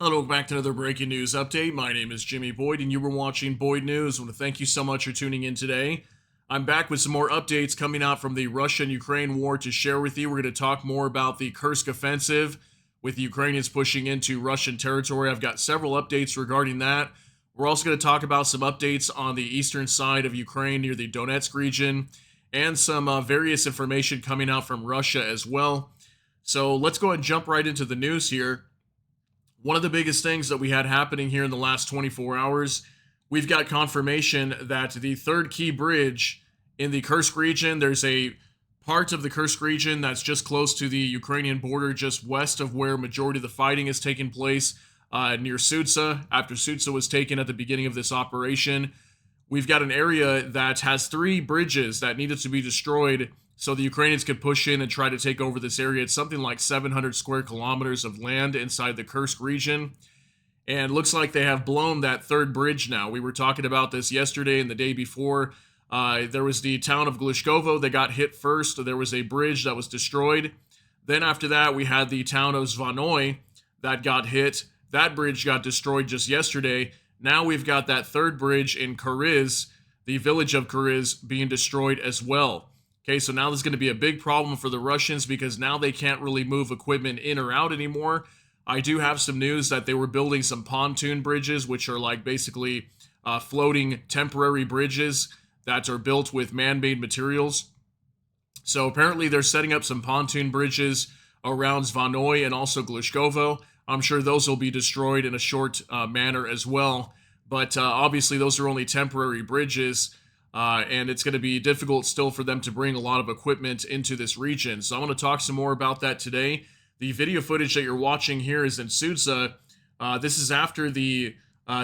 Hello, back to another breaking news update. My name is Jimmy Boyd, and you were watching Boyd News. I want to thank you so much for tuning in today. I'm back with some more updates coming out from the Russia and Ukraine war to share with you. We're going to talk more about the Kursk offensive with the Ukrainians pushing into Russian territory. I've got several updates regarding that. We're also going to talk about some updates on the eastern side of Ukraine near the Donetsk region and some various information coming out from Russia as well. So let's go ahead and jump right into the news here. One of the biggest things that we had happening here in the last 24 hours, we've got confirmation that the third key bridge in the Kursk region, there's a part of the Kursk region that's just close to the Ukrainian border, just west of where majority of the fighting is taking place, near Sudza, after Sudza was taken at the beginning of this operation. We've got an area that has three bridges that needed to be destroyed so the Ukrainians could push in and try to take over this area. It's something like 700 square kilometers of land inside the Kursk region. And looks like they have blown that third bridge now. We were talking about this yesterday and the day before. There was the town of Glishkovo that got hit first. There was a bridge that was destroyed. Then after that, we had the town of Zvanoy that got hit. That bridge got destroyed just yesterday. Now we've got that third bridge in Kuriz, the village of Kuriz, being destroyed as well. Okay, so now this is going to be a big problem for the Russians because now they can't really move equipment in or out anymore. I do have some news that they were building some pontoon bridges, which are like basically floating temporary bridges that are built with man-made materials. So apparently they're setting up some pontoon bridges around Zvanoy and also Glishkovo. I'm sure those will be destroyed in a short manner as well. But obviously those are only temporary bridges. And it's going to be difficult still for them to bring a lot of equipment into this region. So I want to talk some more about that today. The video footage that you're watching here is in Sudza. This is after the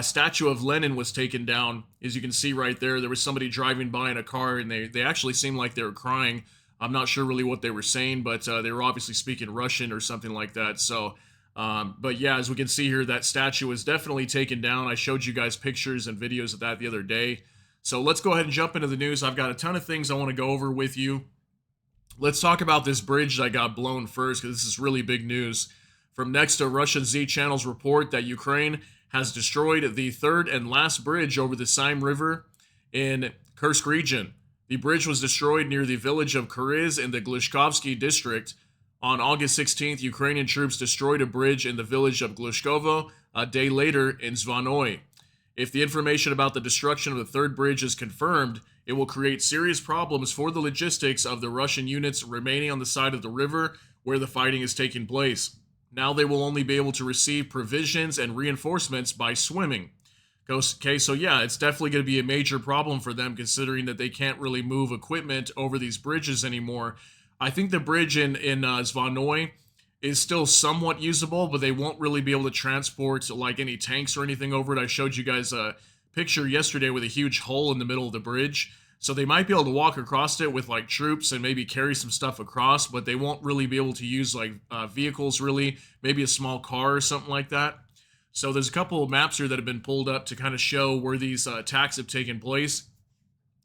statue of Lenin was taken down. As you can see right there, there was somebody driving by in a car, and they actually seemed like they were crying. I'm not sure really what they were saying, but they were obviously speaking Russian or something like that. So, but yeah, as we can see here, that statue was definitely taken down. I showed you guys pictures and videos of that the other day. So let's go ahead and jump into the news. I've got a ton of things I want to go over with you. Let's talk about this bridge that got blown first, because this is really big news. From next to Russian Z channels report that Ukraine has destroyed the third and last bridge over the Sime River in Kursk region. The bridge was destroyed near the village of Kuriz in the Glishkovsky district. On August 16th, Ukrainian troops destroyed a bridge in the village of Glishkovo a day later in Zvanoy. If the information about the destruction of the third bridge is confirmed, it will create serious problems for the logistics of the Russian units remaining on the side of the river where the fighting is taking place. Now they will only be able to receive provisions and reinforcements by swimming. Okay, so yeah, it's definitely going to be a major problem for them considering that they can't really move equipment over these bridges anymore. I think the bridge in Zvanoy is still somewhat usable, but they won't really be able to transport like any tanks or anything over it. I showed you guys a picture yesterday with a huge hole in the middle of the bridge. So they might be able to walk across it with like troops and maybe carry some stuff across, but they won't really be able to use like vehicles really, maybe a small car or something like that. So there's a couple of maps here that have been pulled up to kind of show where these attacks have taken place.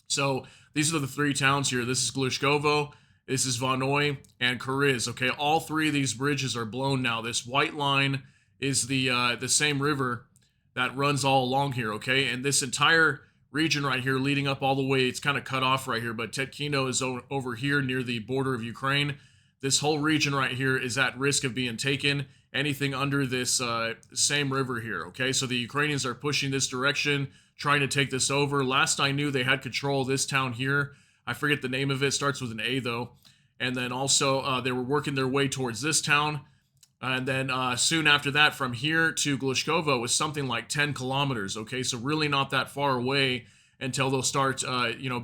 So these are the three towns here. This is Glishkovo, this is Zvanoy, and Kuriz. Okay, all three of these bridges are blown now. This white line is the same river that runs all along here, okay? And this entire region right here leading up all the way, it's kind of cut off right here, but Tetkino is over here near the border of Ukraine. This whole region right here is at risk of being taken. Anything under this same river here, okay? So the Ukrainians are pushing this direction, trying to take this over. Last I knew, they had control of this town here. I forget the name of it. Starts with an A, though. And then also, they were working their way towards this town. And then soon after that, from here to Glishkovo was something like 10 kilometers, okay? So really not that far away until they'll start,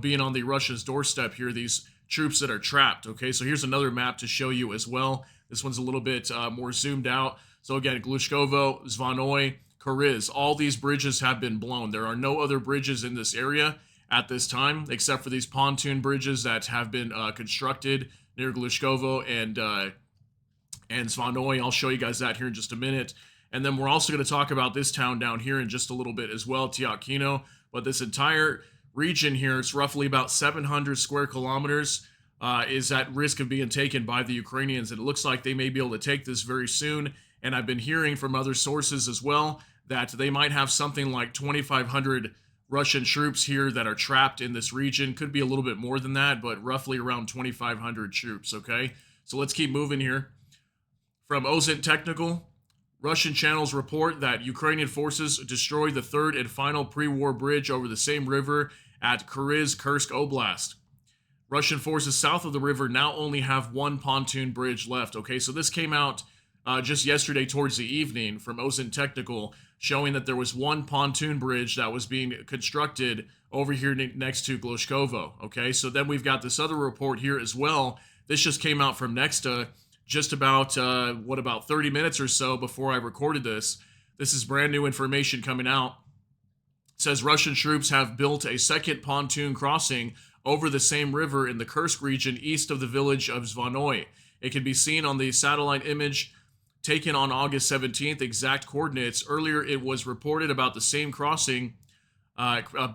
being on the Russia's doorstep here, these troops that are trapped, okay? So here's another map to show you as well. This one's a little bit more zoomed out. So again, Glishkovo, Zvanoy, Kuriz, all these bridges have been blown. There are no other bridges in this area at this time, except for these pontoon bridges that have been constructed near Glishkovo and Zvanoy. I'll show you guys that here in just a minute. And then we're also going to talk about this town down here in just a little bit as well, Tetkino. But this entire region here, it's roughly about 700 square kilometers, is at risk of being taken by the Ukrainians. And it looks like they may be able to take this very soon. And I've been hearing from other sources as well that they might have something like 2,500 Russian troops here that are trapped in this region. Could be a little bit more than that, but roughly around 2,500 troops, okay? So let's keep moving here. From OSINT Technical, Russian channels report that Ukrainian forces destroyed the third and final pre-war bridge over the same river at Kursk Oblast. Russian forces south of the river now only have one pontoon bridge left. Okay, so this came out just yesterday towards the evening from OSINT Technical, showing that there was one pontoon bridge that was being constructed over here next to Glushkovo. Okay, so then we've got this other report here as well. This just came out from Nexta just about, about 30 minutes or so before I recorded this. This is brand new information coming out. It says Russian troops have built a second pontoon crossing over the same river in the Kursk region east of the village of Zvanoy. It can be seen on the satellite image taken on August 17th, exact coordinates. Earlier, it was reported about the same crossing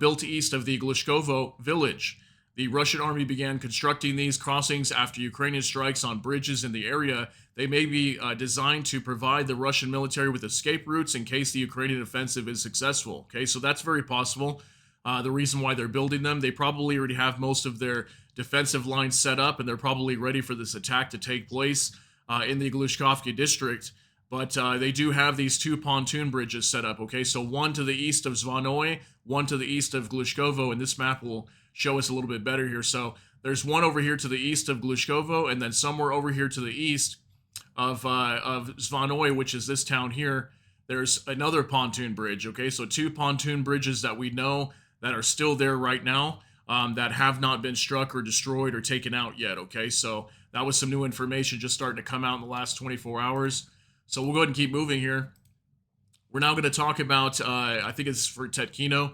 built east of the Glushkovo village. The Russian army began constructing these crossings after Ukrainian strikes on bridges in the area. They may be designed to provide the Russian military with escape routes in case the Ukrainian offensive is successful. Okay, so that's very possible. The reason why they're building them, they probably already have most of their defensive lines set up, and they're probably ready for this attack to take place in the Glushkovka district. But they do have these two pontoon bridges set up. Okay, so one to the east of Zvanoy, one to the east of Glushkovo, and this map will show us a little bit better here. So there's one over here to the east of Glushkovo, and then somewhere over here to the east of Zvanoy, which is this town here, there's another pontoon bridge. Okay, so two pontoon bridges that we know that are still there right now, that have not been struck or destroyed or taken out yet. Okay, so that was some new information just starting to come out in the last 24 hours. So we'll go ahead and keep moving here. We're now going to talk about, I think it's for Tetkino.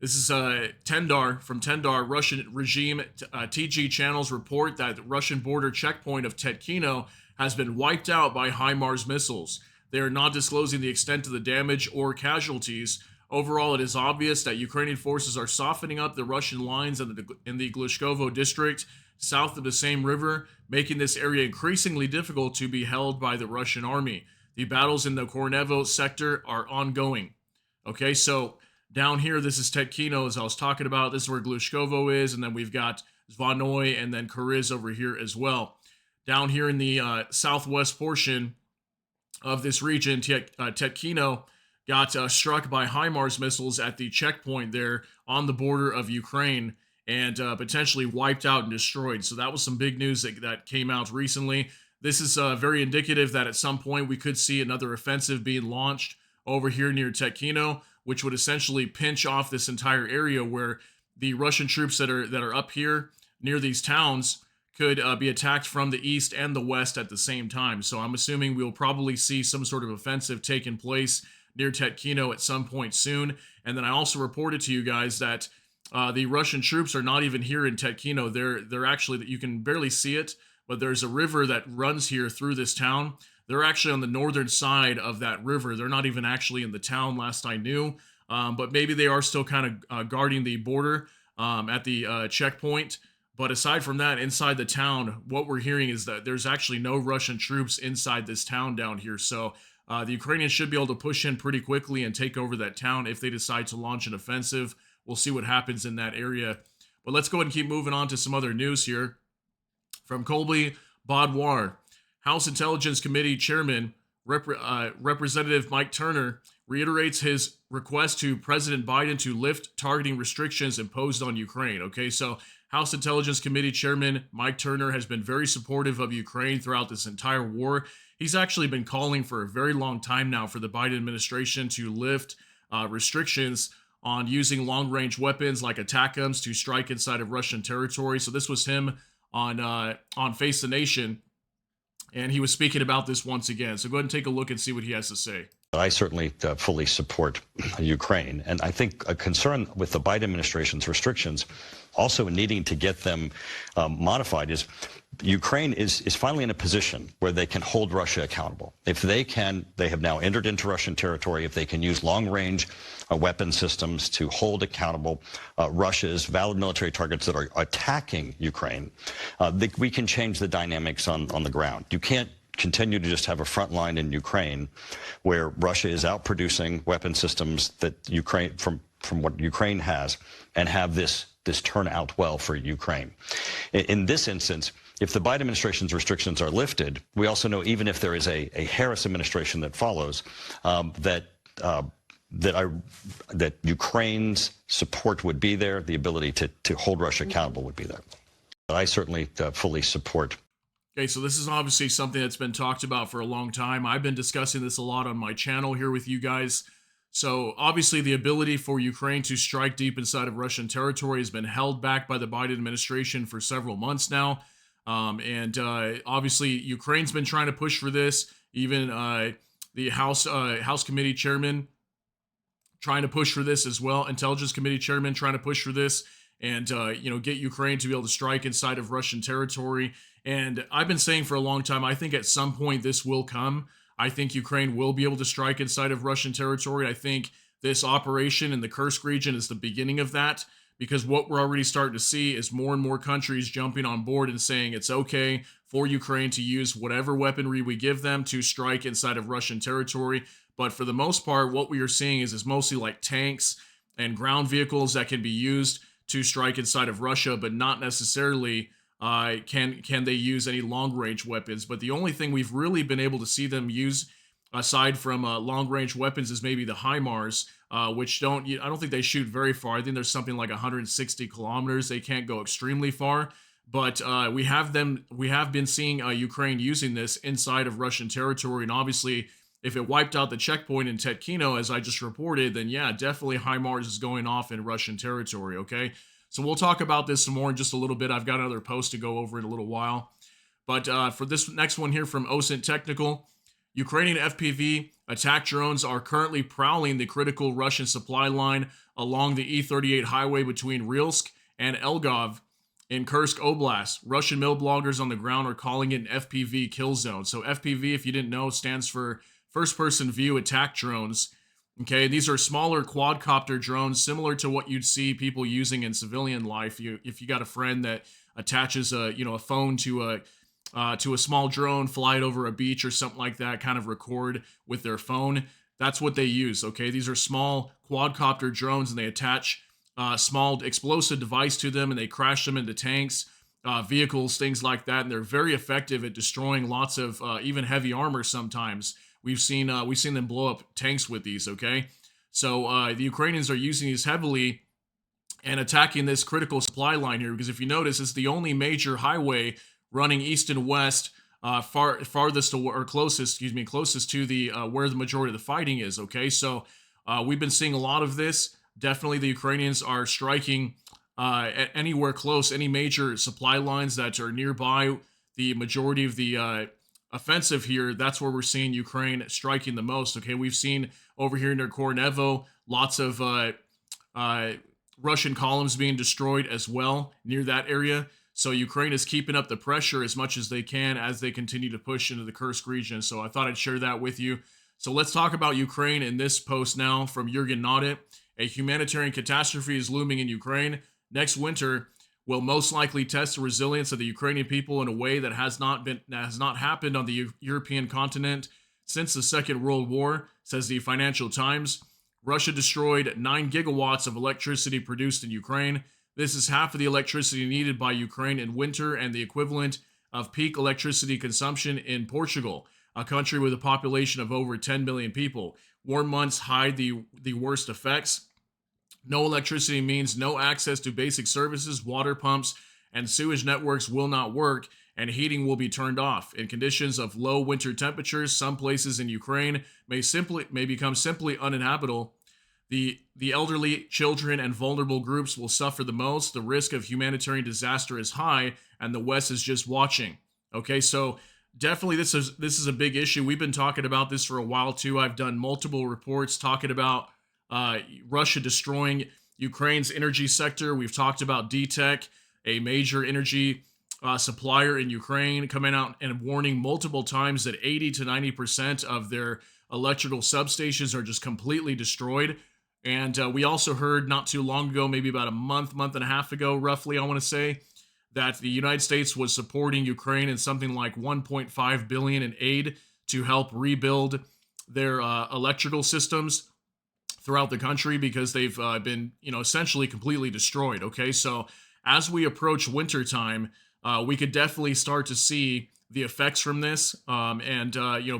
This is Tendar, from Tendar. Russian regime TG channels report that the Russian border checkpoint of Tetkino has been wiped out by HIMARS missiles. They are not disclosing the extent of the damage or casualties. Overall, it is obvious that Ukrainian forces are softening up the Russian lines in the Glushkovo district south of the same river, making this area increasingly difficult to be held by the Russian army. The battles in the Kornevo sector are ongoing. Okay, so down here, this is Tetkino, as I was talking about. This is where Glushkovo is, and then we've got Zvanoy and then Kuriz over here as well. Down here in the southwest portion of this region, Tetkino got struck by HIMARS missiles at the checkpoint there on the border of Ukraine and potentially wiped out and destroyed. So that was some big news that came out recently. This is very indicative that at some point we could see another offensive being launched over here near Tetkino, which would essentially pinch off this entire area where the Russian troops that are up here near these towns could be attacked from the east and the west at the same time. So I'm assuming we'll probably see some sort of offensive taking place near Tetkino at some point soon. And then I also reported to you guys that the Russian troops are not even here in Tetkino. They're actually, you can barely see it, but there's a river that runs here through this town. They're actually on the northern side of that river. They're not even actually in the town last I knew, but maybe they are still kind of guarding the border at the checkpoint. But aside from that, inside the town, what we're hearing is that there's actually no Russian troops inside this town down here. So the Ukrainians should be able to push in pretty quickly and take over that town if they decide to launch an offensive. We'll see what happens in that area. But let's go ahead and keep moving on to some other news here. From Colby Baudoir, House Intelligence Committee Chairman Representative Mike Turner reiterates his request to President Biden to lift targeting restrictions imposed on Ukraine. Okay, so House Intelligence Committee Chairman Mike Turner has been very supportive of Ukraine throughout this entire war. He's actually been calling for a very long time now for the Biden administration to lift restrictions on using long-range weapons like ATACMS to strike inside of Russian territory. So this was him on Face the Nation, and he was speaking about this once again. So go ahead and take a look and see what he has to say. I certainly fully support Ukraine, and I think a concern with the Biden administration's restrictions, also needing to get them modified, is Ukraine is finally in a position where they can hold Russia accountable. If they can, they have now entered into Russian territory. If they can use long-range weapon systems to hold accountable Russia's valid military targets that are attacking Ukraine, we can change the dynamics on the ground. You can't continue to just have a front line in Ukraine where Russia is outproducing weapon systems that Ukraine from what Ukraine has, and have this turn out well for Ukraine. In this instance, if the Biden administration's restrictions are lifted, we also know even if there is a Harris administration that follows, that Ukraine's support would be there, the ability to hold Russia accountable would be there. But I certainly fully support. Okay, so this is obviously something that's been talked about for a long time. I've been discussing this a lot on my channel here with you guys. So obviously the ability for Ukraine to strike deep inside of Russian territory has been held back by the Biden administration for several months now. Obviously Ukraine's been trying to push for this. Even the House Committee Chairman trying to push for this as well. Intelligence Committee Chairman trying to push for this and, get Ukraine to be able to strike inside of Russian territory. And I've been saying for a long time, I think at some point this will come. I think Ukraine will be able to strike inside of Russian territory. I think this operation in the Kursk region is the beginning of that, because what we're already starting to see is more and more countries jumping on board and saying it's okay for Ukraine to use whatever weaponry we give them to strike inside of Russian territory. But for the most part, what we are seeing is mostly like tanks and ground vehicles that can be used to strike inside of Russia, but not necessarily can they use any long-range weapons. But the only thing we've really been able to see them use, aside from long-range weapons, is maybe the HIMARS, which I don't think they shoot very far. I think there's something like 160 kilometers. They can't go extremely far. But we have been seeing Ukraine using this inside of Russian territory. And obviously, if it wiped out the checkpoint in Tetkino, as I just reported, then yeah, definitely HIMARS is going off in Russian territory, okay? So we'll talk about this some more in just a little bit. I've got another post to go over in a little while. But for this next one here from OSINT Technical, Ukrainian FPV attack drones are currently prowling the critical Russian supply line along the E38 highway between Rilsk and Elgov in Kursk Oblast. Russian mill bloggers on the ground are calling it an FPV kill zone. So FPV, if you didn't know, stands for first-person view attack drones. Okay, these are smaller quadcopter drones, similar to what you'd see people using in civilian life. If you got a friend that attaches a phone to a small drone, fly it over a beach or something like that, kind of record with their phone. That's what they use. Okay, these are small quadcopter drones, and they attach a small explosive device to them, and they crash them into tanks, vehicles, things like that. And they're very effective at destroying lots of even heavy armor sometimes. We've seen them blow up tanks with these, okay? So the Ukrainians are using these heavily and attacking this critical supply line here, because if you notice, it's the only major highway running east and west, closest to the where the majority of the fighting is, okay? So we've been seeing a lot of this. Definitely the Ukrainians are striking at anywhere close, any major supply lines that are nearby. The majority of the offensive here, that's where we're seeing Ukraine striking the most. Okay, we've seen over here near Kornevo lots of Russian columns being destroyed as well near that area. So Ukraine is keeping up the pressure as much as they can as they continue to push into the Kursk region. So I thought I'd share that with you. So let's talk about Ukraine in this post now from Jurgen Nodit. A humanitarian catastrophe is looming in Ukraine. Next winter will most likely test the resilience of the Ukrainian people in a way that has not happened on the European continent since the Second World War, says the Financial Times. Russia destroyed 9 gigawatts of electricity produced in Ukraine. This is half of the electricity needed by Ukraine in winter and the equivalent of peak electricity consumption in Portugal, a country with a population of over 10 million people. Warm months hide the worst effects. No electricity means no access to basic services, water pumps, and sewage networks will not work, and heating will be turned off. In conditions of low winter temperatures, some places in Ukraine may become simply uninhabitable. The elderly, children, and vulnerable groups will suffer the most. The risk of humanitarian disaster is high, and the West is just watching. Okay, so definitely this is a big issue. We've been talking about this for a while too. I've done multiple reports talking about Russia destroying Ukraine's energy sector. We've talked about DTEK, a major energy supplier in Ukraine, coming out and warning multiple times that 80 to 90% of their electrical substations are just completely destroyed. And we also heard not too long ago, maybe about a month and a half ago, roughly, I want to say, that the United States was supporting Ukraine in something like 1.5 billion in aid to help rebuild their electrical systems throughout the country because they've been, essentially completely destroyed. Okay, so as we approach wintertime, we could definitely start to see the effects from this, and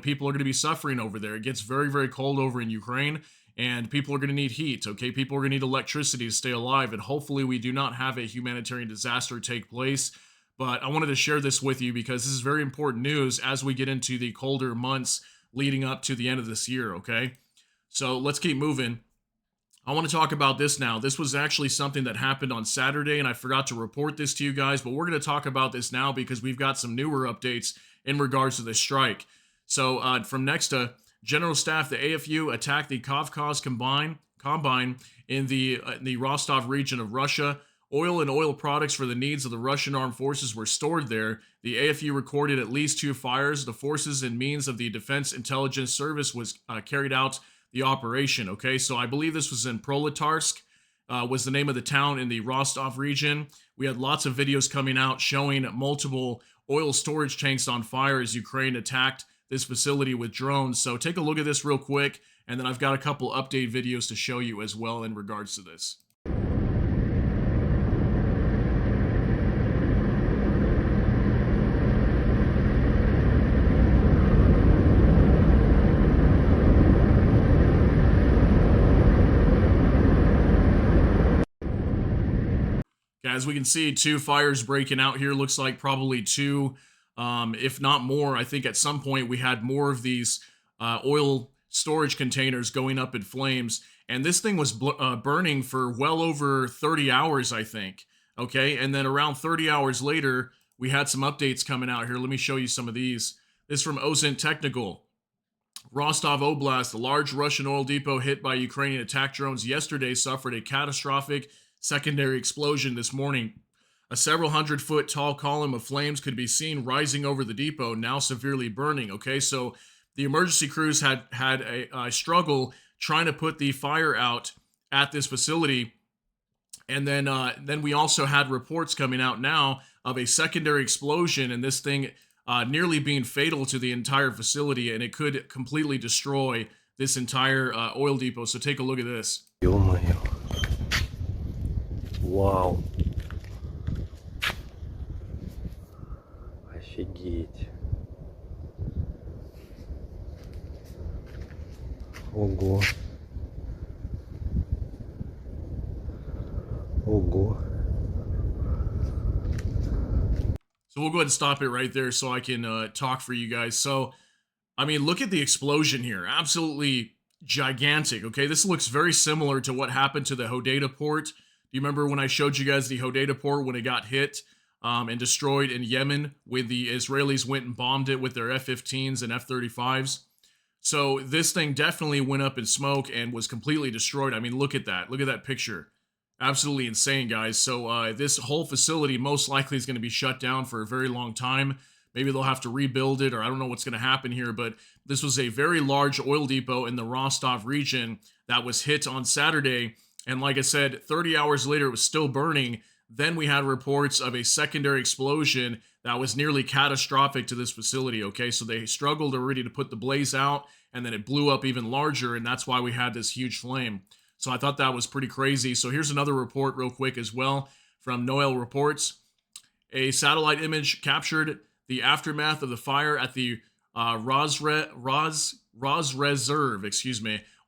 people are going to be suffering over there. It gets very, very cold over in Ukraine, and people are going to need heat. Okay, people are going to need electricity to stay alive, and hopefully, we do not have a humanitarian disaster take place. But I wanted to share this with you because this is very important news as we get into the colder months leading up to the end of this year. Okay, so let's keep moving. I want to talk about this now. This was actually something that happened on Saturday, and I forgot to report this to you guys, but we're going to talk about this now because we've got some newer updates in regards to this strike. So, from Nexta, General Staff, the AFU attacked the Kavkaz Combine in the Rostov region of Russia. Oil and oil products for the needs of the Russian armed forces were stored there. The AFU recorded at least 2 fires. The forces and means of the Defense Intelligence Service was carried out the operation. Okay, so I believe this was in Proletarsk, was the name of the town in the Rostov region. We had lots of videos coming out showing multiple oil storage tanks on fire as Ukraine attacked this facility with drones. So take a look at this real quick, and then I've got a couple update videos to show you as well in regards to this. As we can see, 2 fires breaking out here. Looks like probably 2, if not more. I think at some point we had more of these oil storage containers going up in flames. And this thing was burning for well over 30 hours, I think. Okay, and then around 30 hours later, we had some updates coming out here. Let me show you some of these. This from Technical. Rostov Oblast, a large Russian oil depot hit by Ukrainian attack drones yesterday, suffered a catastrophic secondary explosion this morning. A several hundred-foot tall column of flames could be seen rising over the depot, now severely burning. Okay, so the emergency crews had a struggle trying to put the fire out at this facility, and then we also had reports coming out now of a secondary explosion, and this thing nearly being fatal to the entire facility, and it could completely destroy this entire oil depot. So take a look at this. Ё-моё. Вау. Офигеть. Ого. Ого. So we'll go ahead and stop it right there so I can talk for you guys. So, I mean, look at the explosion here. Absolutely gigantic. Okay, this looks very similar to what happened to the Hodeidah port. Do you remember when I showed you guys the Hodeidah port when it got hit and destroyed in Yemen when the Israelis went and bombed it with their F-15s and F-35s? So this thing definitely went up in smoke and was completely destroyed. I mean, look at that. Look at that picture. Absolutely insane, guys. So this whole facility most likely is going to be shut down for a very long time. Maybe they'll have to rebuild it, or I don't know what's going to happen here, but this was a very large oil depot in the Rostov region that was hit on Saturday. And like I said, 30 hours later, it was still burning. Then we had reports of a secondary explosion that was nearly catastrophic to this facility, okay? So they struggled already to put the blaze out, and then it blew up even larger, and that's why we had this huge flame. So I thought that was pretty crazy. So here's another report real quick as well from Noel Reports. A satellite image captured the aftermath of the fire at the Rozreserve,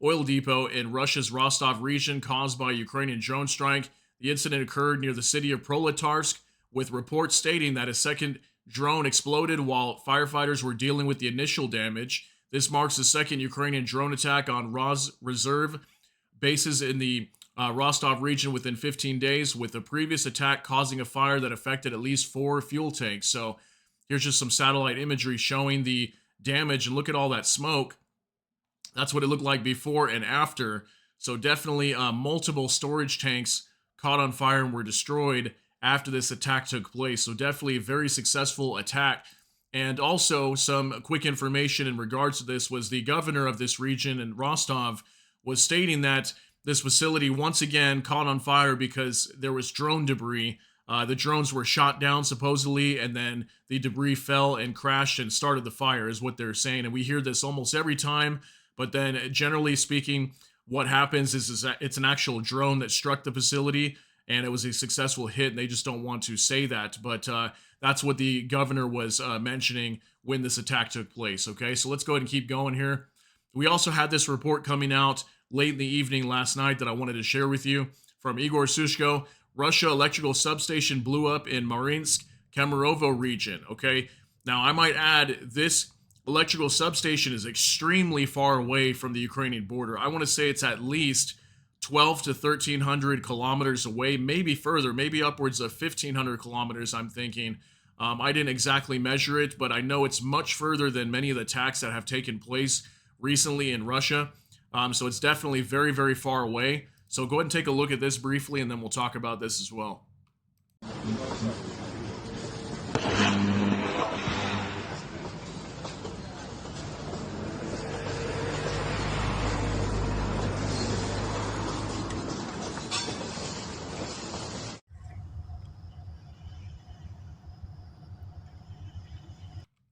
oil depot in Russia's Rostov region caused by a Ukrainian drone strike. The incident occurred near the city of Proletarsk, with reports stating that a second drone exploded while firefighters were dealing with the initial damage. This marks the second Ukrainian drone attack on Rozreserve bases in the Rostov region within 15 days, with the previous attack causing a fire that affected at least 4 fuel tanks. So here's just some satellite imagery showing the damage, and look at all that smoke. That's what it looked like before and after. So definitely multiple storage tanks caught on fire and were destroyed after this attack took place. So definitely a very successful attack. And also some quick information in regards to this was the governor of this region in Rostov was stating that this facility once again caught on fire because there was drone debris The drones were shot down supposedly, and then the debris fell and crashed and started the fire, is what they're saying. And we hear this almost every time. But then, generally speaking, what happens is that it's an actual drone that struck the facility, and it was a successful hit. And they just don't want to say that, but that's what the governor was mentioning when this attack took place. Okay, so let's go ahead and keep going here. We also had this report coming out late in the evening last night that I wanted to share with you from Igor Sushko. Russia electrical substation blew up in Marinsk, Kemerovo region. Okay, now I might add this electrical substation is extremely far away from the Ukrainian border. I want to say it's at least 12 to 1,300 kilometers away, maybe further, maybe upwards of 1,500 kilometers, I'm thinking. I didn't exactly measure it, but I know it's much further than many of the attacks that have taken place recently in Russia. So it's definitely very, very far away. So go ahead and take a look at this briefly, and then we'll talk about this as well.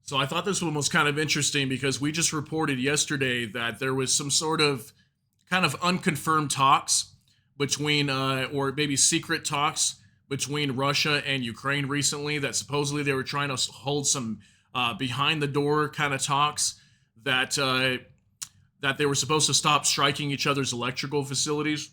So I thought this one was kind of interesting because we just reported yesterday that there was some sort of kind of unconfirmed talks between, or maybe secret talks between Russia and Ukraine recently, that supposedly they were trying to hold some behind the door kind of talks that that they were supposed to stop striking each other's electrical facilities.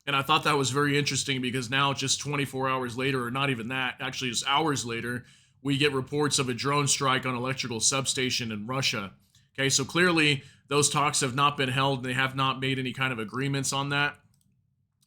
And I thought that was very interesting because now, just 24 hours later, or not even that, actually just hours later, we get reports of a drone strike on electrical substation in Russia. Okay, so clearly those talks have not been held, and they have not made any kind of agreements on that.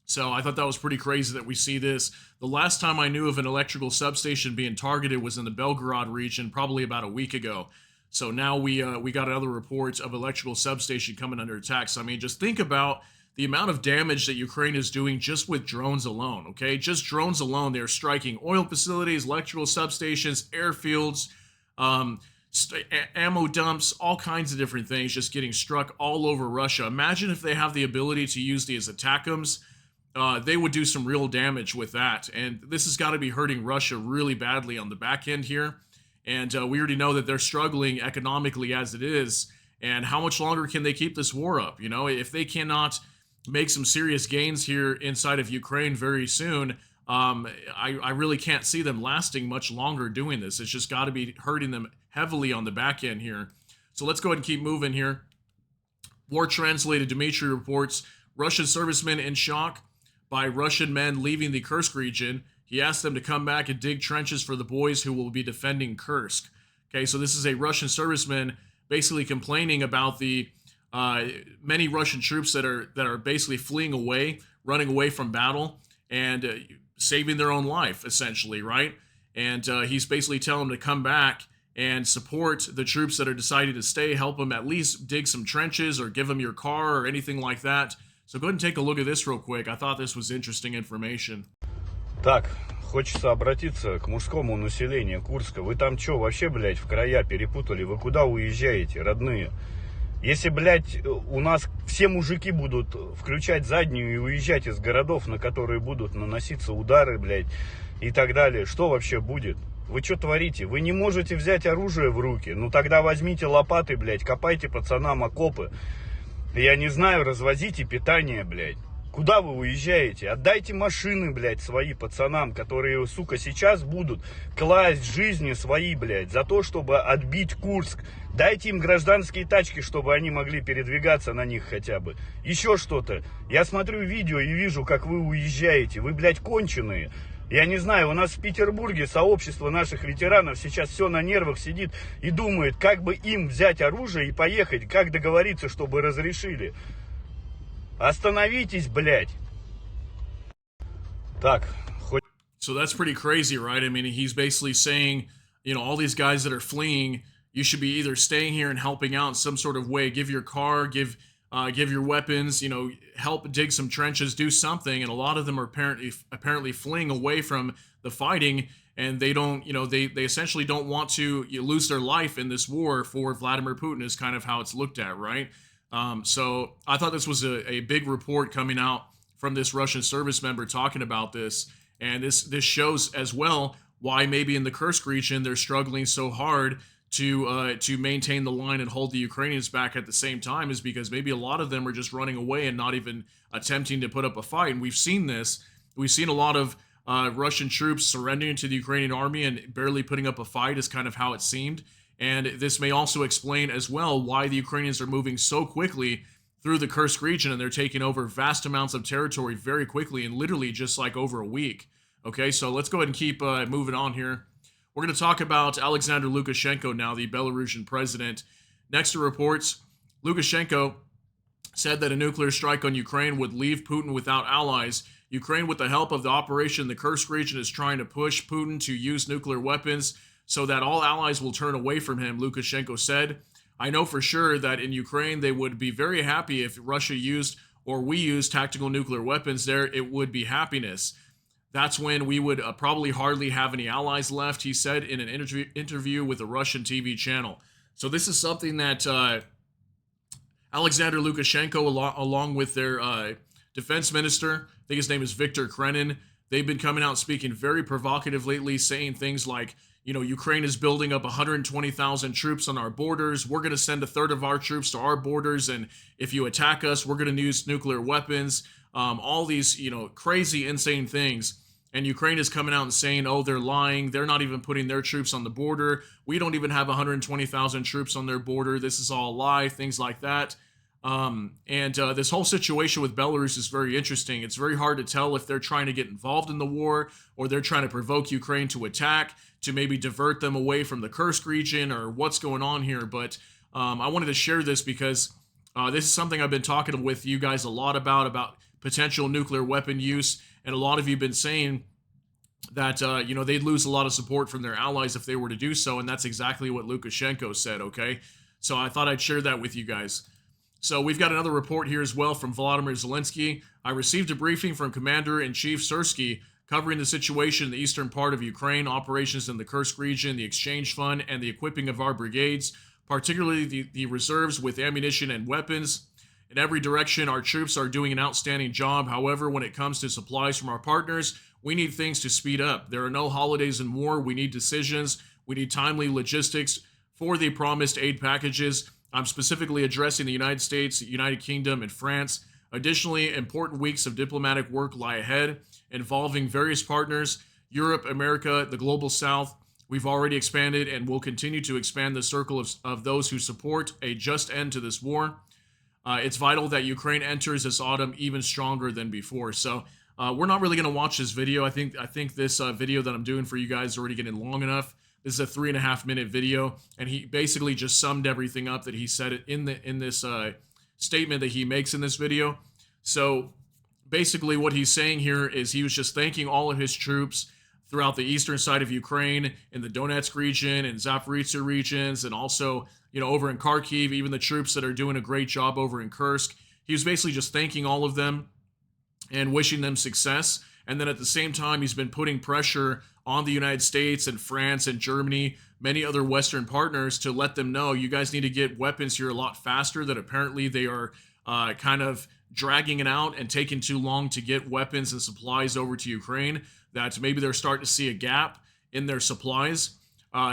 So I thought that was pretty crazy that we see this. The last time I knew of an electrical substation being targeted was in the Belgorod region, probably about a week ago. So now we got another report of electrical substation coming under attack. So I mean, just think about the amount of damage that Ukraine is doing just with drones alone, okay? Just drones alone, they're striking oil facilities, electrical substations, airfields, ammo dumps, all kinds of different things just getting struck all over Russia. Imagine if they have the ability to use these ATACMS. They would do some real damage with that. And this has got to be hurting Russia really badly on the back end here. And we already know that they're struggling economically as it is. And how much longer can they keep this war up? You know, if they cannot make some serious gains here inside of Ukraine very soon, I really can't see them lasting much longer doing this. It's just got to be hurting them heavily on the back end here. So let's go ahead and keep moving here. War Translated Dmitry reports, Russian servicemen in shock by Russian men leaving the Kursk region. He asked them to come back and dig trenches for the boys who will be defending Kursk. Okay, so this is a Russian serviceman basically complaining about the many Russian troops that are basically fleeing away, running away from battle, and saving their own life, essentially, right? And he's basically telling them to come back and support the troops that are deciding to stay, help them at least dig some trenches or give them your car or anything like that. So go ahead and take a look at this real quick. I thought this was interesting information. Так, хочется обратиться к мужскому населению Курска. Вы там что, вообще, блядь, в края перепутали? Вы куда уезжаете, родные? Если, блядь, у нас все мужики будут включать заднюю и уезжать из городов, на которые будут наноситься удары, блядь, и так далее, что вообще будет? Вы что творите? Вы не можете взять оружие в руки? Ну тогда возьмите лопаты, блядь, копайте пацанам окопы. Я не знаю, развозите питание, блядь. Куда вы уезжаете? Отдайте машины, блядь, свои пацанам, которые, сука, сейчас будут класть жизни свои, блядь, за то, чтобы отбить Курск. Дайте им гражданские тачки, чтобы они могли передвигаться на них хотя бы. Еще что-то. Я смотрю видео и вижу, как вы уезжаете. Вы, блядь, конченые. Я не знаю, у нас в Петербурге сообщество наших ветеранов сейчас все на нервах сидит и думает, как бы им взять оружие и поехать, как договориться, чтобы разрешили. Остановитесь, блядь. Так, хоть... So that's pretty crazy, right? I mean, he's basically saying, you know, all these guys that are fleeing, you should be either staying here and helping out in some sort of way. Give your car, give your weapons, you know, help dig some trenches, do something. And a lot of them are apparently fleeing away from the fighting, and they don't, you know, they essentially don't want to lose their life in this war for Vladimir Putin, is kind of how it's looked at, right? So I thought this was a big report coming out from this Russian service member talking about this. And this shows as well why maybe in the Kursk region they're struggling so hard to maintain the line and hold the Ukrainians back at the same time, is because maybe a lot of them are just running away and not even attempting to put up a fight. And we've seen this. We've seen a lot of Russian troops surrendering to the Ukrainian army and barely putting up a fight, is kind of how it seemed. And this may also explain as well why the Ukrainians are moving so quickly through the Kursk region, and they're taking over vast amounts of territory very quickly, and literally just like over a week. Okay, so let's go ahead and keep moving on here. We're going to talk about Alexander Lukashenko now, the Belarusian president. Next to reports, Lukashenko said that a nuclear strike on Ukraine would leave Putin without allies. Ukraine, with the help of the operation in the Kursk region, is trying to push Putin to use nuclear weapons so that all allies will turn away from him, Lukashenko said. I know for sure that in Ukraine they would be very happy if Russia used or we used tactical nuclear weapons there. It would be happiness. That's when we would probably hardly have any allies left, he said in an interview with a Russian TV channel. So this is something that Alexander Lukashenko, along with their defense minister, I think his name is Viktor Krenin, they've been coming out speaking very provocative lately, saying things like, you know, Ukraine is building up 120,000 troops on our borders. We're going to send a third of our troops to our borders, and if you attack us, we're going to use nuclear weapons. All these, you know, crazy, insane things. And Ukraine is coming out and saying, oh, they're lying. They're not even putting their troops on the border. We don't even have 120,000 troops on their border. This is all a lie, things like that. This whole situation with Belarus is very interesting. It's very hard to tell if they're trying to get involved in the war or they're trying to provoke Ukraine to attack, to maybe divert them away from the Kursk region, or what's going on here. But I wanted to share this because this is something I've been talking with you guys a lot about potential nuclear weapon use. And a lot of you have been saying that, you know, they'd lose a lot of support from their allies if they were to do so. And that's exactly what Lukashenko said, okay? So I thought I'd share that with you guys. So we've got another report here as well from Volodymyr Zelensky. I received a briefing from Commander-in-Chief Sursky covering the situation in the eastern part of Ukraine, operations in the Kursk region, the exchange fund, and the equipping of our brigades, particularly the reserves with ammunition and weapons. In every direction, our troops are doing an outstanding job. However, when it comes to supplies from our partners, we need things to speed up. There are no holidays in war. We need decisions. We need timely logistics for the promised aid packages. I'm specifically addressing the United States, United Kingdom, and France. Additionally, important weeks of diplomatic work lie ahead, involving various partners, Europe, America, the Global South. We've already expanded and will continue to expand the circle of those who support a just end to this war. It's vital that Ukraine enters this autumn even stronger than before. So we're not really going to watch this video. I think this video that I'm doing for you guys is already getting long enough. This is a 3.5 minute video, and he basically just summed everything up that he said in this statement that he makes in this video. So basically what he's saying here is he was just thanking all of his troops throughout the eastern side of Ukraine, in the Donetsk region and Zaporizhzhia regions, and also, you know, over in Kharkiv, even the troops that are doing a great job over in Kursk. He was basically just thanking all of them and wishing them success. And then at the same time, he's been putting pressure on the United States and France and Germany, many other Western partners, to let them know you guys need to get weapons here a lot faster, that apparently they are kind of dragging it out and taking too long to get weapons and supplies over to Ukraine, that maybe they're starting to see a gap in their supplies.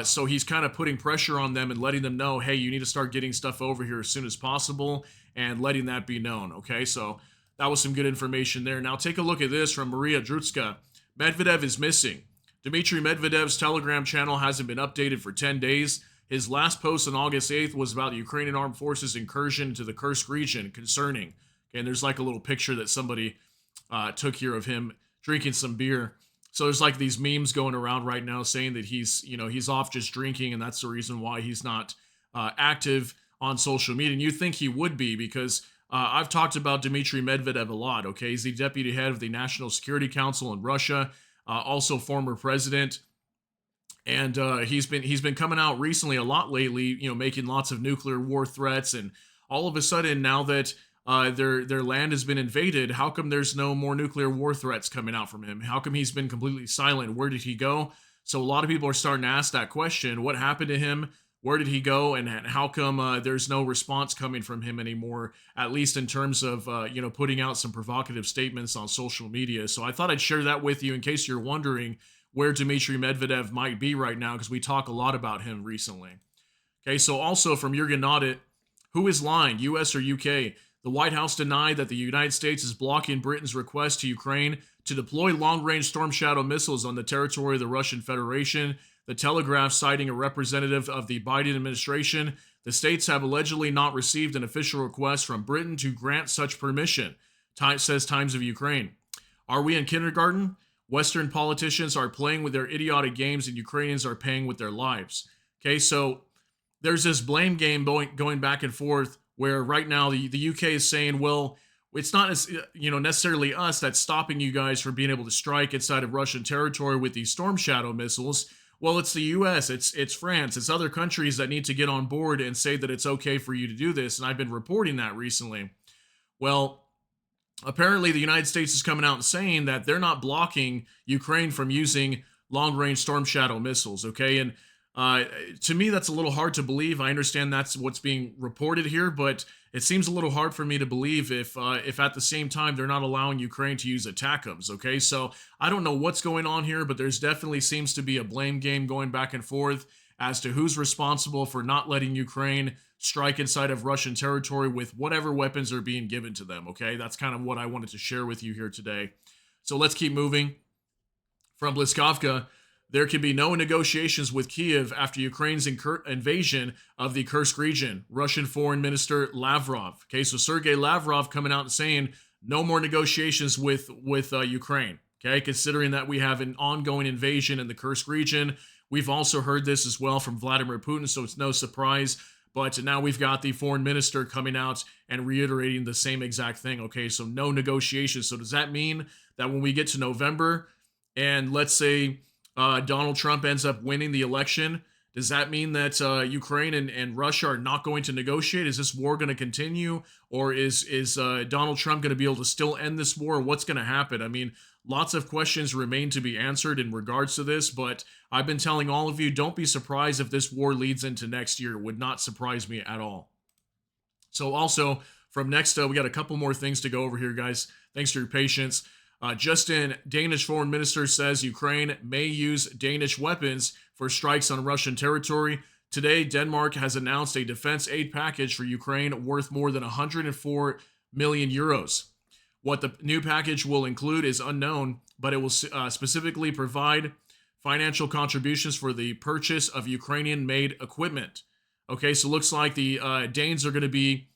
So he's kind of putting pressure on them and letting them know, hey, you need to start getting stuff over here as soon as possible, and letting that be known, okay? So that was some good information there. Now take a look at this from Maria Drutska. Medvedev is missing. Dmitry Medvedev's Telegram channel hasn't been updated for 10 days. His last post on August 8th was about the Ukrainian armed forces incursion into the Kursk region, concerning. Okay, and there's like a little picture that somebody took here of him drinking some beer. So there's like these memes going around right now saying that he's off just drinking, and that's the reason why he's not active on social media. And you think he would be, because I've talked about Dmitry Medvedev a lot, okay? He's the deputy head of the National Security Council in Russia, also former president. And he's been coming out recently a lot lately, you know, making lots of nuclear war threats. And all of a sudden, now that their land has been invaded, how come there's no more nuclear war threats coming out from him? How come he's been completely silent? Where did he go? So a lot of people are starting to ask that question. What happened to him? Where did he go, and how come there's no response coming from him anymore, at least in terms of, putting out some provocative statements on social media? So I thought I'd share that with you in case you're wondering where Dmitry Medvedev might be right now, because we talk a lot about him recently. Okay, so also from Jurgen Audit, who is lying, US or UK? The White House denied that the United States is blocking Britain's request to Ukraine to deploy long-range Storm Shadow missiles on the territory of the Russian Federation. The Telegraph, citing a representative of the Biden administration, the states have allegedly not received an official request from Britain to grant such permission, says Times of Ukraine. Are we in kindergarten? Western politicians are playing with their idiotic games and Ukrainians are paying with their lives. Okay, so there's this blame game going back and forth where right now the UK is saying, well, it's not necessarily us that's stopping you guys from being able to strike inside of Russian territory with these Storm Shadow missiles. Well, it's the US, it's France, it's other countries that need to get on board and say that it's okay for you to do this, and I've been reporting that recently. Well, apparently the United States is coming out and saying that they're not blocking Ukraine from using long-range Storm Shadow missiles, okay? And to me, that's a little hard to believe. I understand that's what's being reported here, but it seems a little hard for me to believe if at the same time they're not allowing Ukraine to use ATACMS, okay? So I don't know what's going on here, but there's definitely seems to be a blame game going back and forth as to who's responsible for not letting Ukraine strike inside of Russian territory with whatever weapons are being given to them, okay? That's kind of what I wanted to share with you here today. So let's keep moving. From Bliskovka, there can be no negotiations with Kiev after Ukraine's invasion of the Kursk region. Russian Foreign Minister Lavrov. Okay, so Sergei Lavrov coming out and saying no more negotiations with Ukraine. Okay, considering that we have an ongoing invasion in the Kursk region. We've also heard this as well from Vladimir Putin, so it's no surprise. But now we've got the foreign minister coming out and reiterating the same exact thing. Okay, so no negotiations. So does that mean that when we get to November and let's say Donald Trump ends up winning the election, does that mean that Ukraine and Russia are not going to negotiate? Is this war going to continue? Or is Donald Trump going to be able to still end this war? What's going to happen? I mean, lots of questions remain to be answered in regards to this, but I've been telling all of you, don't be surprised if this war leads into next year. It would not surprise me at all. So also, from next, we got a couple more things to go over here, guys. Thanks for your patience. Justin, Danish foreign minister, says Ukraine may use Danish weapons for strikes on Russian territory. Today, Denmark has announced a defense aid package for Ukraine worth more than 104 million euros. What the new package will include is unknown, but it will specifically provide financial contributions for the purchase of Ukrainian-made equipment. Okay, so it looks like the Danes are going to be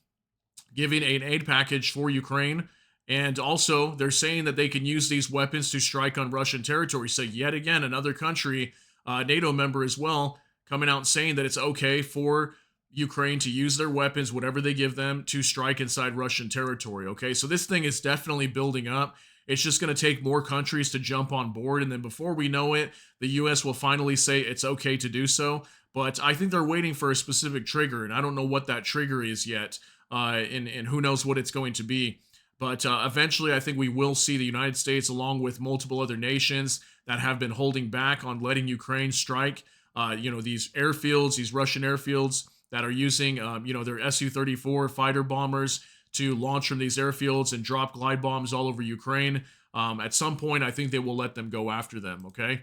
giving an aid package for Ukraine. And also, they're saying that they can use these weapons to strike on Russian territory. So yet again, another country, NATO member as well, coming out and saying that it's okay for Ukraine to use their weapons, whatever they give them, to strike inside Russian territory. Okay, so this thing is definitely building up. It's just going to take more countries to jump on board. And then before we know it, the U.S. will finally say it's okay to do so. But I think they're waiting for a specific trigger. And I don't know what that trigger is yet. And who knows what it's going to be. But eventually, I think we will see the United States, along with multiple other nations that have been holding back on letting Ukraine strike, these airfields, these Russian airfields that are using, their Su-34 fighter bombers to launch from these airfields and drop glide bombs all over Ukraine. At some point, I think they will let them go after them, okay?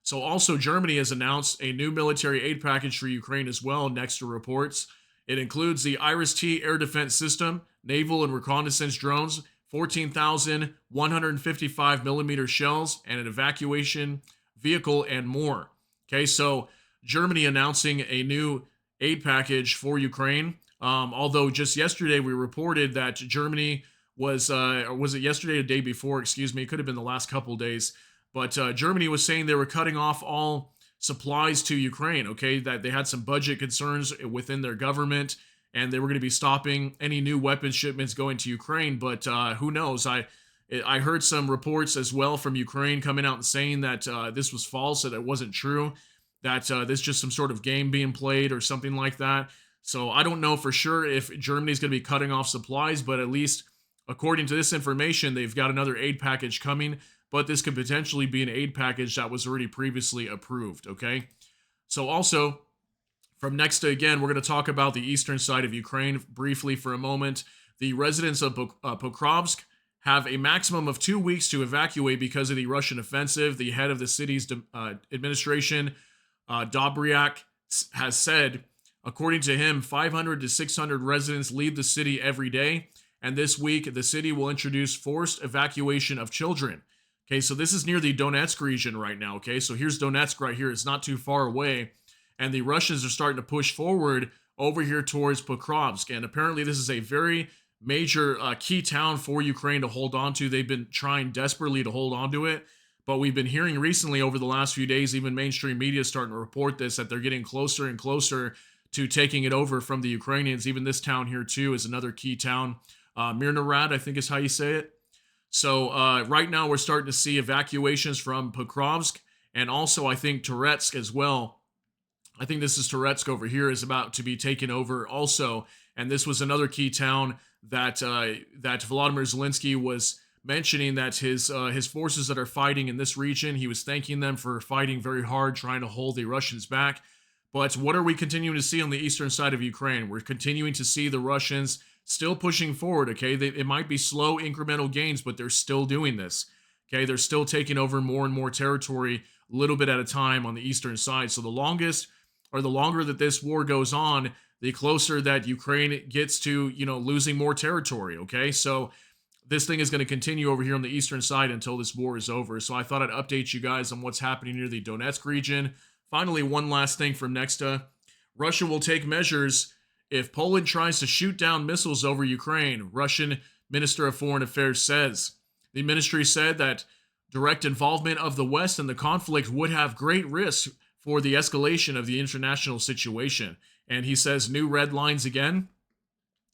So also, Germany has announced a new military aid package for Ukraine as well, next to reports. It includes the Iris-T air defense system, naval and reconnaissance drones, 14,155 millimeter shells, and an evacuation vehicle, and more. Okay, so Germany announcing a new aid package for Ukraine. Although just yesterday we reported that Germany was, or was it yesterday or the day before? Excuse me, it could have been the last couple days. But Germany was saying they were cutting off all supplies to Ukraine, okay, that they had some budget concerns within their government and they were going to be stopping any new weapons shipments going to Ukraine. But who knows? I heard some reports as well from Ukraine coming out and saying that this was false, that it wasn't true, that this is just some sort of game being played or something like that. So I don't know for sure if Germany's going to be cutting off supplies, but at least according to this information, they've got another aid package coming. But this could potentially be an aid package that was already previously approved, okay? So also, From next to, again, we're going to talk about the eastern side of Ukraine briefly for a moment. The residents of Pokrovsk have a maximum of 2 weeks to evacuate because of the Russian offensive. The head of the city's administration, Dobryak, has said, according to him, 500 to 600 residents leave the city every day. And this week, the city will introduce forced evacuation of children. Okay, so this is near the Donetsk region right now. Okay, so here's Donetsk right here. It's not too far away. And the Russians are starting to push forward over here towards Pokrovsk. And apparently this is a very major key town for Ukraine to hold on to. They've been trying desperately to hold on to it. But we've been hearing recently over the last few days, even mainstream media is starting to report this, that they're getting closer and closer to taking it over from the Ukrainians. Even this town here too is another key town. Mirnorad, I think is how you say it. So right now we're starting to see evacuations from Pokrovsk, and also I think Toretsk as well. I think this is Toretsk over here is about to be taken over also. And this was another key town that that Volodymyr Zelensky was mentioning, that his forces that are fighting in this region, he was thanking them for fighting very hard, trying to hold the Russians back. But what are we continuing to see on the eastern side of Ukraine? We're continuing to see the Russians still pushing forward, okay? It might be slow incremental gains, but they're still doing this, okay? They're still taking over more and more territory a little bit at a time on the eastern side. So the longest, or the longer that this war goes on, the closer that Ukraine gets to, losing more territory, okay? So this thing is going to continue over here on the eastern side until this war is over. So I thought I'd update you guys on what's happening near the Donetsk region. Finally, one last thing from Nexta. Russia will take measures if Poland tries to shoot down missiles over Ukraine, Russian Minister of Foreign Affairs says. The ministry said that direct involvement of the West in the conflict would have great risk for the escalation of the international situation. And he says new red lines again.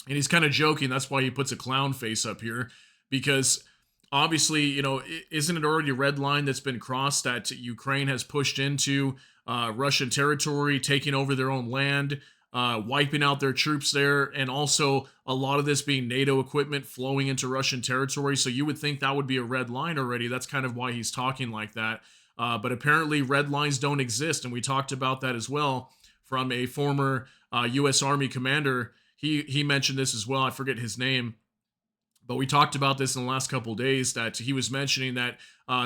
And he's kind of joking. That's why he puts a clown face up here. Because obviously, isn't it already a red line that's been crossed, that Ukraine has pushed into Russian territory, taking over their own land, wiping out their troops there, and also a lot of this being NATO equipment flowing into Russian territory. So you would think that would be a red line already. That's kind of why he's talking like that. But apparently red lines don't exist, and we talked about that as well from a former U.S. Army commander. He mentioned this as well. I forget his name. But we talked about this in the last couple of days, that he was mentioning that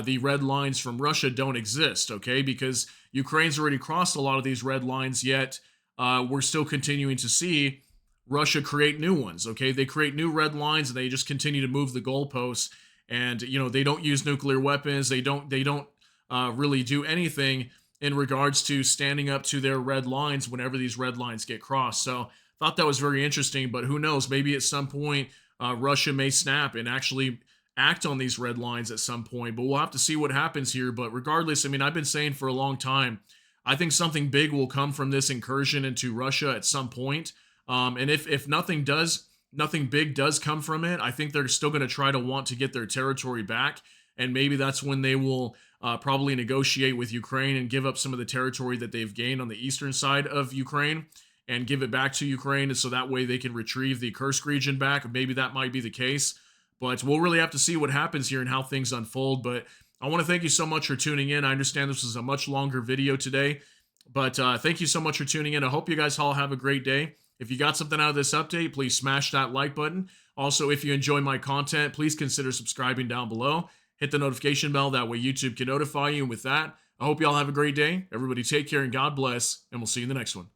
the red lines from Russia don't exist, okay? Because Ukraine's already crossed a lot of these red lines, yet we're still continuing to see Russia create new ones, okay? They create new red lines and they just continue to move the goalposts. And, they don't use nuclear weapons. They don't really do anything in regards to standing up to their red lines whenever these red lines get crossed. So thought that was very interesting, but who knows? Maybe at some point Russia may snap and actually act on these red lines at some point, but we'll have to see what happens here. But regardless, I've been saying for a long time, I think something big will come from this incursion into Russia at some point. And if nothing big does come from it, I think they're still going to try to want to get their territory back. And maybe that's when they will probably negotiate with Ukraine and give up some of the territory that they've gained on the eastern side of Ukraine and give it back to Ukraine, so that way they can retrieve the Kursk region back. Maybe that might be the case, but we'll really have to see what happens here and how things unfold. But I want to thank you so much for tuning in. I understand this was a much longer video today, but thank you so much for tuning in. I hope you guys all have a great day. If you got something out of this update, please smash that like button. Also, if you enjoy my content, please consider subscribing down below. Hit the notification bell. That way YouTube can notify you. And with that, I hope you all have a great day. Everybody take care and God bless, and we'll see you in the next one.